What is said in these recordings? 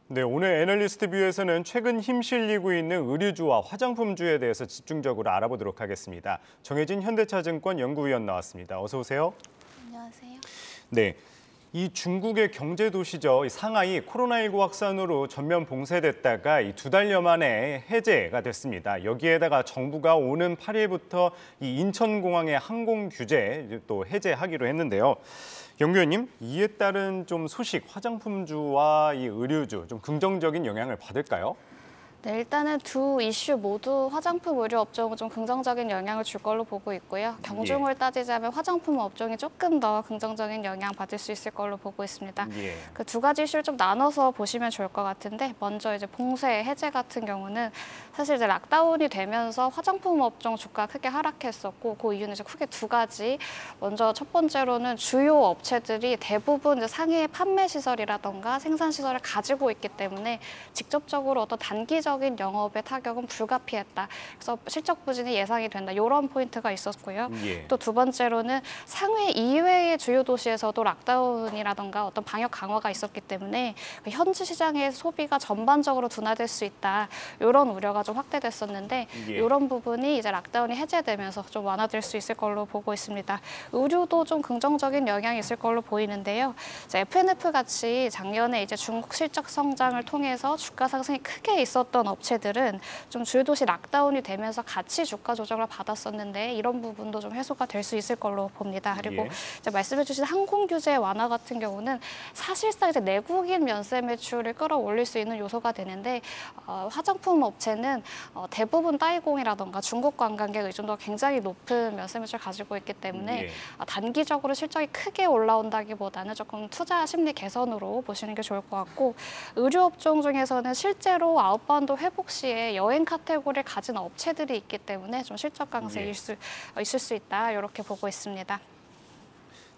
네, 오늘 애널리스트 뷰에서는 최근 힘실리고 있는 의류주와 화장품주에 대해서 집중적으로 알아보도록 하겠습니다. 정혜진 현대차증권 연구위원 나왔습니다. 어서 오세요. 안녕하세요. 네, 이 중국의 경제 도시죠. 이 상하이 코로나19 확산으로 전면 봉쇄됐다가 이 2달여 만에 해제가 됐습니다. 여기에다가 정부가 오는 8일부터 이 인천공항의 항공 규제 또 해제하기로 했는데요. 연구위원님, 이에 따른 좀 소식, 화장품주와 이 의류주 좀 긍정적인 영향을 받을까요? 네, 일단은 두 이슈 모두 화장품 의류 업종은 좀 긍정적인 영향을 줄 걸로 보고 있고요. 경중을 따지자면 화장품 업종이 조금 더 긍정적인 영향 받을 수 있을 걸로 보고 있습니다. 그 두 가지 이슈를 좀 나눠서 보시면 좋을 것 같은데, 먼저 이제 봉쇄 해제 같은 경우는 사실 이제 락다운이 되면서 화장품 업종 주가 크게 하락했었고, 그 이유는 이제 크게 두 가지. 먼저 첫 번째로는 주요 업체들이 대부분 이제 상해 판매 시설이라던가 생산 시설을 가지고 있기 때문에 직접적으로 어떤 단기적 영업의 타격은 불가피했다. 그래서 실적 부진이 예상이 된다. 이런 포인트가 있었고요. 또 두 번째로는 상해 이외의 주요 도시에서도 락다운이라던가 어떤 방역 강화가 있었기 때문에 현지 시장의 소비가 전반적으로 둔화될 수 있다. 이런 우려가 좀 확대됐었는데 이런 부분이 이제 락다운이 해제되면서 좀 완화될 수 있을 걸로 보고 있습니다. 의류도 좀 긍정적인 영향이 있을 걸로 보이는데요. F&F 같이 작년에 이제 중국 실적 성장을 통해서 주가 상승이 크게 있었던 업체들은 좀 주요 도시 락다운이 되면서 같이 주가 조정을 받았었는데 이런 부분도 좀 해소가 될 수 있을 걸로 봅니다. 그리고 이제 말씀해주신 항공 규제 완화 같은 경우는 사실상 이제 내국인 면세 매출을 끌어올릴 수 있는 요소가 되는데 화장품 업체는 대부분 따이공이라던가 중국 관광객 의존도가 굉장히 높은 면세 매출을 가지고 있기 때문에 단기적으로 실적이 크게 올라온다기보다는 조금 투자 심리 개선으로 보시는 게 좋을 것 같고, 의류 업종 중에서는 실제로 아웃바운드 회복 시에 여행 카테고리를 가진 업체들이 있기 때문에 좀 실적 강세일 있을 수 있다. 이렇게 보고 있습니다.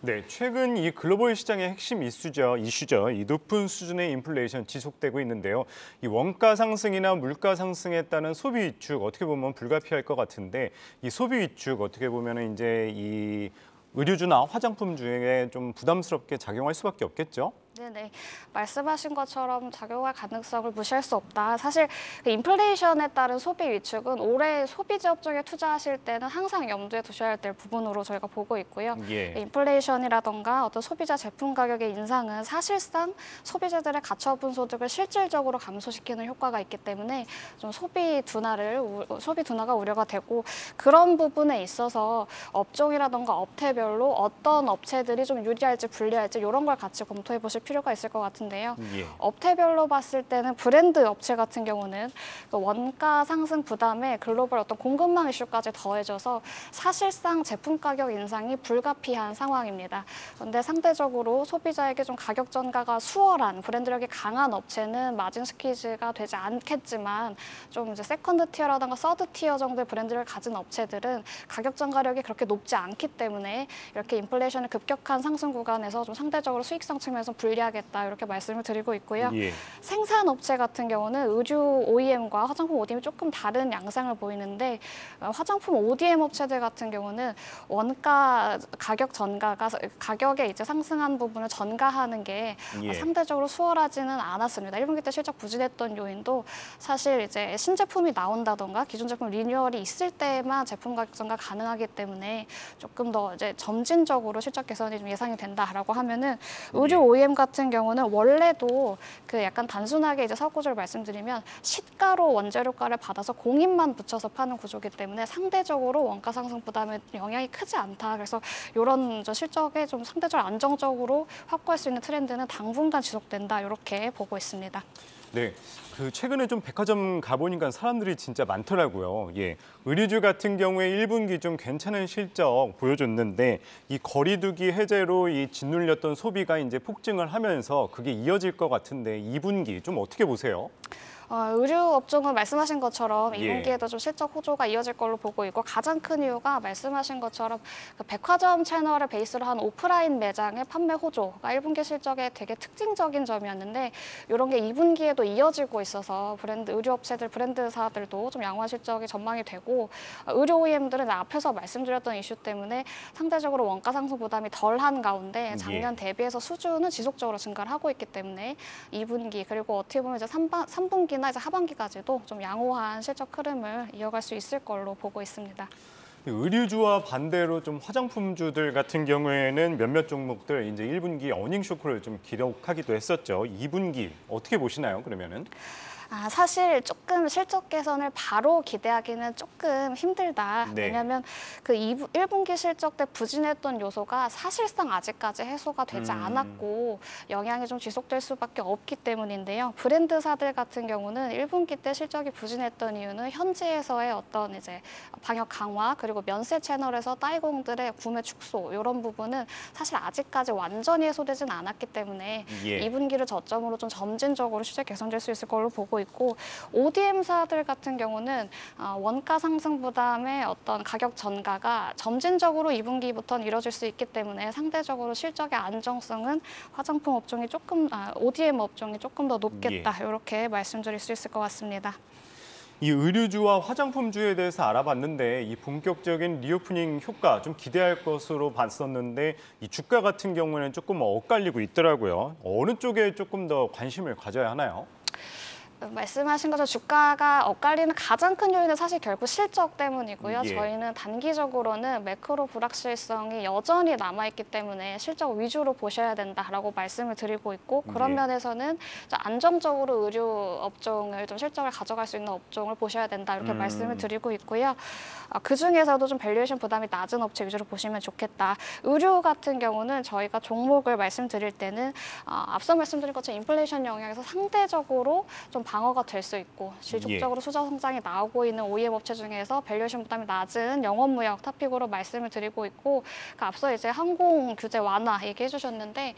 네, 최근 이 글로벌 시장의 핵심 이슈죠. 이 높은 수준의 인플레이션 지속되고 있는데요. 이 원가 상승이나 물가 상승에 따른 소비 위축 어떻게 보면 불가피할 것 같은데, 이 소비 위축 어떻게 보면 이제 이 의류주나 화장품주에 좀 부담스럽게 작용할 수밖에 없겠죠. 네네. 말씀하신 것처럼 작용할 가능성을 무시할 수 없다. 사실 인플레이션에 따른 소비 위축은 올해 소비재 업종에 투자하실 때는 항상 염두에 두셔야 될 부분으로 저희가 보고 있고요. 인플레이션이라던가 어떤 소비자 제품 가격의 인상은 사실상 소비자들의 가처분 소득을 실질적으로 감소시키는 효과가 있기 때문에 좀 소비 둔화가 우려가 되고, 그런 부분에 있어서 업종이라던가 업태별로 어떤 업체들이 좀 유리할지 불리할지 이런 걸 같이 검토해 보실 필요가 있을 것 같은데요. 업태별로 봤을 때는 브랜드 업체 같은 경우는 원가 상승 부담에 글로벌 어떤 공급망 이슈까지 더해져서 사실상 제품 가격 인상이 불가피한 상황입니다. 그런데 상대적으로 소비자에게 좀 가격 전가가 수월한 브랜드력이 강한 업체는 마진 스퀴즈가 되지 않겠지만, 좀 이제 세컨드 티어라든가 서드 티어 정도의 브랜드를 가진 업체들은 가격 전가력이 그렇게 높지 않기 때문에 이렇게 인플레이션의 급격한 상승 구간에서 좀 상대적으로 수익성 측면에서 불리하겠다, 이렇게 말씀을 드리고 있고요. 생산업체 같은 경우는 의류 OEM과 화장품 ODM이 조금 다른 양상을 보이는데, 화장품 ODM 업체들 같은 경우는 원가 가격 전가가 가격에 이제 상승한 부분을 전가하는 게 상대적으로 수월하지는 않았습니다. 1분기 때 실적 부진했던 요인도 사실 이제 신제품이 나온다던가 기존 제품 리뉴얼이 있을 때만 제품 가격 전가 가능하기 때문에 조금 더 이제 점진적으로 실적 개선이 좀 예상이 된다라고 하면은, 의류 OEM 같은 경우는 원래도 그 약간 단순하게 이제 사업 구조를 말씀드리면 시가로 원재료가를 받아서 공인만 붙여서 파는 구조이기 때문에 상대적으로 원가 상승 부담에 영향이 크지 않다. 그래서 이런 실적에 좀 상대적으로 안정적으로 확보할 수 있는 트렌드는 당분간 지속된다. 이렇게 보고 있습니다. 네, 최근에 좀 백화점 가보니까 사람들이 진짜 많더라고요. 의류주 같은 경우에 1분기 좀 괜찮은 실적 보여줬는데, 이 거리두기 해제로 이 짓눌렸던 소비가 이제 폭증을 하면서 그게 이어질 것 같은데 2분기 좀 어떻게 보세요? 의류 업종은 말씀하신 것처럼 예. 2분기에도 좀 실적 호조가 이어질 걸로 보고 있고 가장 큰 이유가 말씀하신 것처럼 그 백화점 채널을 베이스로 한 오프라인 매장의 판매 호조가 1분기 실적에 되게 특징적인 점이었는데 이런 게 2분기에도 이어지고 있어서 의류 업체들, 브랜드사들도 좀 양호한 실적이 전망이 되고 의류 OEM들은 앞에서 말씀드렸던 이슈 때문에 상대적으로 원가 상승 부담이 덜한 가운데 작년 대비해서 수주는 지속적으로 증가를 하고 있기 때문에 2분기 그리고 어떻게 보면 이제 3분기나 이제 하반기까지도 좀 양호한 실적 흐름을 이어갈 수 있을 걸로 보고 있습니다. 의류주와 반대로 좀 화장품주들 같은 경우에는 몇몇 종목들 이제 1분기 어닝 쇼크를 좀 기록하기도 했었죠. 2분기 어떻게 보시나요, 그러면은? 사실 조금 실적 개선을 바로 기대하기는 조금 힘들다. 네. 왜냐하면 그 1분기 실적 때 부진했던 요소가 사실상 아직까지 해소가 되지 않았고 영향이 좀 지속될 수밖에 없기 때문인데요. 브랜드사들 같은 경우는 1분기 때 실적이 부진했던 이유는 현지에서의 어떤 이제 방역 강화 그리고 면세 채널에서 따이공들의 구매 축소 이런 부분은 사실 아직까지 완전히 해소되진 않았기 때문에 2분기를 저점으로 좀 점진적으로 실적 개선될 수 있을 걸로 보고 있고 ODM사들 같은 경우는 원가 상승 부담의 어떤 가격 전가가 점진적으로 2분기부터는 이뤄질 수 있기 때문에 상대적으로 실적의 안정성은 화장품 업종이 ODM 업종이 조금 더 높겠다. 이렇게 말씀드릴 수 있을 것 같습니다. 이 의류주와 화장품주에 대해서 알아봤는데 이 본격적인 리오프닝 효과 좀 기대할 것으로 봤었는데 이 주가 같은 경우는 조금 엇갈리고 있더라고요. 어느 쪽에 조금 더 관심을 가져야 하나요? 말씀하신 것처럼 주가가 엇갈리는 가장 큰 요인은 사실 결국 실적 때문이고요. 저희는 단기적으로는 매크로 불확실성이 여전히 남아있기 때문에 실적 위주로 보셔야 된다라고 말씀을 드리고 있고 그런 면에서는 안정적으로 의류 업종을 좀 실적을 가져갈 수 있는 업종을 보셔야 된다 이렇게 말씀을 드리고 있고요. 그중에서도 좀 밸류에이션 부담이 낮은 업체 위주로 보시면 좋겠다. 의류 같은 경우는 저희가 종목을 말씀드릴 때는 앞서 말씀드린 것처럼 인플레이션 영향에서 상대적으로 좀 방어가 될 수 있고 지속적으로 수저 성장이 나오고 있는 OEM 업체 중에서 밸류에이션 부담이 낮은 영업무역 토픽으로 말씀을 드리고 있고 앞서 이제 항공 규제 완화 얘기해 주셨는데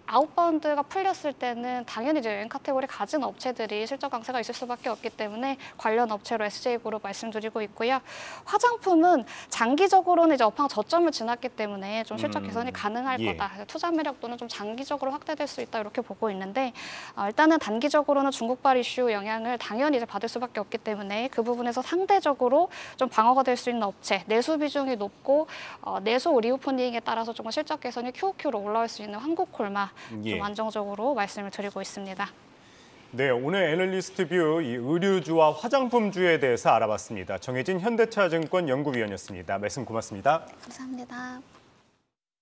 아웃바운드가 풀렸을 때는 당연히 이제 여행 카테고리 가진 업체들이 실적 강세가 있을 수밖에 없기 때문에 관련 업체로 SJ그룹 말씀드리고 있고요. 화장품은 장기적으로는 이제 업황 저점을 지났기 때문에 좀 실적 개선이 가능할 거다. 투자 매력도는 좀 장기적으로 확대될 수 있다 이렇게 보고 있는데 일단은 단기적으로는 중국발 이슈 영향을 당연히 이제 받을 수밖에 없기 때문에 그 부분에서 상대적으로 좀 방어가 될 수 있는 업체, 내수 비중이 높고 내수 리오프닝에 따라서 조금 실적 개선이 QOQ로 올라올 수 있는 한국콜마 좀 안정적으로 말씀을 드리고 있습니다. 네, 오늘 애널리스트 뷰 이 의류주와 화장품주에 대해서 알아봤습니다. 정혜진 현대차증권 연구위원이었습니다. 말씀 고맙습니다. 감사합니다.